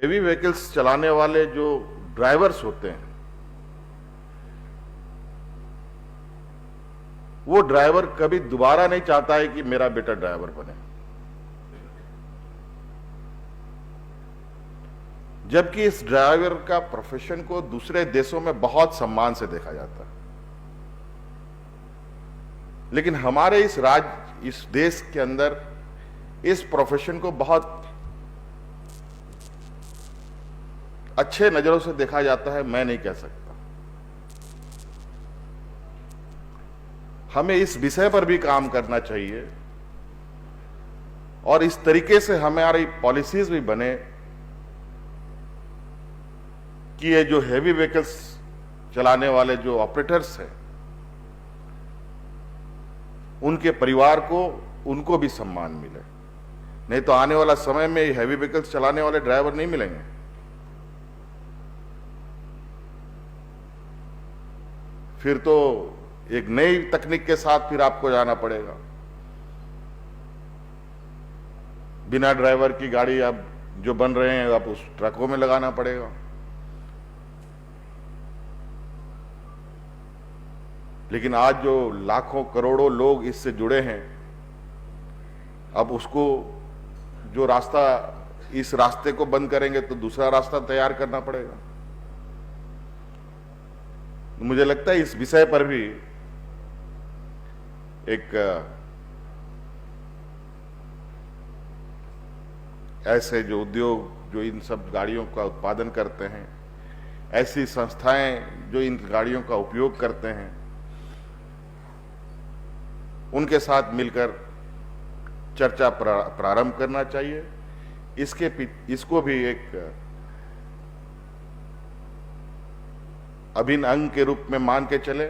Heavy vehicles चलाने वाले जो ड्राइवर्स होते हैं, वो ड्राइवर कभी दोबारा नहीं चाहता है कि मेरा बेटा ड्राइवर बने, जबकि इस ड्राइवर का प्रोफेशन को दूसरे देशों में बहुत सम्मान से देखा जाता है। लेकिन हमारे इस देश के अंदर इस प्रोफेशन को बहुत अच्छे नजरों से देखा जाता है, मैं नहीं कह सकता। हमें इस विषय पर भी काम करना चाहिए और इस तरीके से हमारी पॉलिसीज भी बने कि ये जो हेवी व्हीकल्स चलाने वाले जो ऑपरेटर्स हैं, उनके परिवार को, उनको भी सम्मान मिले। नहीं तो आने वाला समय में हेवी व्हीकल्स चलाने वाले ड्राइवर नहीं मिलेंगे। फिर तो एक नई तकनीक के साथ फिर आपको जाना पड़ेगा। बिना ड्राइवर की गाड़ी अब जो बन रहे हैं, अब उस ट्रकों में लगाना पड़ेगा। लेकिन आज जो लाखों करोड़ों लोग इससे जुड़े हैं, अब उसको जो रास्ता, इस रास्ते को बंद करेंगे तो दूसरा रास्ता तैयार करना पड़ेगा। मुझे लगता है इस विषय पर भी एक ऐसे जो उद्योग जो इन सब गाड़ियों का उत्पादन करते हैं, ऐसी संस्थाएं जो इन गाड़ियों का उपयोग करते हैं, उनके साथ मिलकर चर्चा प्रारंभ करना चाहिए। इसको भी एक अभिन्न अंग के रूप में मान के चले,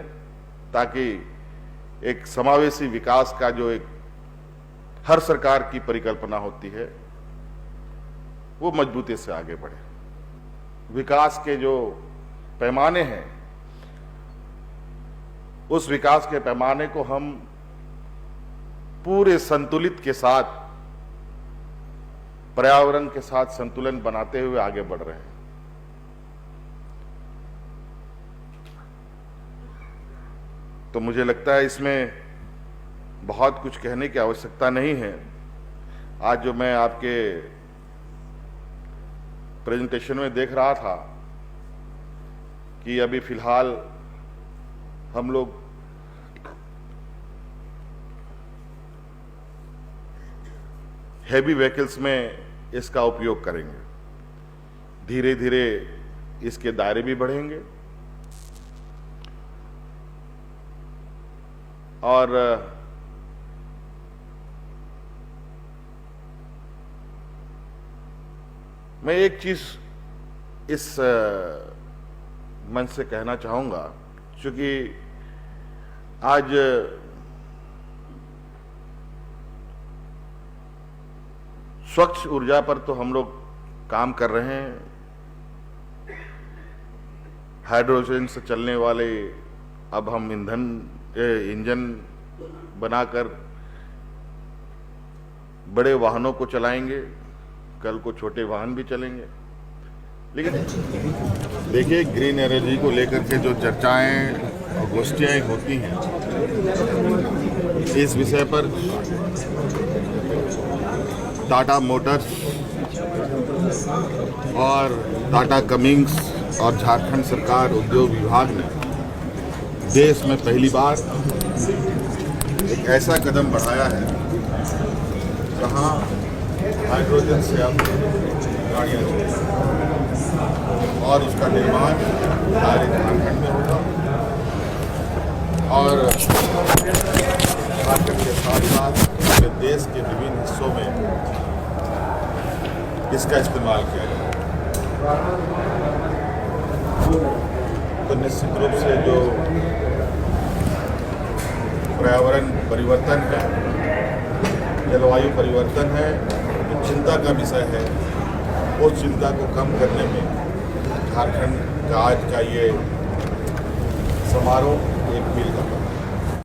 ताकि एक समावेशी विकास का जो एक हर सरकार की परिकल्पना होती है, वो मजबूती से आगे बढ़े। विकास के जो पैमाने हैं, उस विकास के पैमाने को हम पूरे संतुलित के साथ, पर्यावरण के साथ संतुलन बनाते हुए आगे बढ़ रहे हैं। तो मुझे लगता है इसमें बहुत कुछ कहने की आवश्यकता नहीं है। आज जो मैं आपके प्रेजेंटेशन में देख रहा था कि अभी फिलहाल हम लोग हेवी व्हीकल्स में इसका उपयोग करेंगे, धीरे धीरे इसके दायरे भी बढ़ेंगे और मैं एक चीज इस मंच से कहना चाहूंगा, क्योंकि आज स्वच्छ ऊर्जा पर तो हम लोग काम कर रहे हैं। हाइड्रोजन से चलने वाले अब हम इंजन बनाकर बड़े वाहनों को चलाएंगे, कल को छोटे वाहन भी चलेंगे। लेकिन देखिए, ग्रीन एनर्जी को लेकर के जो चर्चाएं और गोष्ठियां होती हैं, इस विषय पर टाटा मोटर्स और टाटा कमिंग्स और झारखंड सरकार उद्योग विभाग ने देश में पहली बार एक ऐसा कदम बढ़ाया है जहां हाइड्रोजन से अब गाड़ियाँ और उसका निर्माण हमारे झारखंड में होगा और झारखंड के साथ साथ पूरे देश के विभिन्न हिस्सों में इसका इस्तेमाल किया जाएगा। तो निश्चित रूप से जो पर्यावरण परिवर्तन है, जलवायु परिवर्तन है, जो चिंता का विषय है, उस चिंता को कम करने में झारखंड का आज का ये समारोह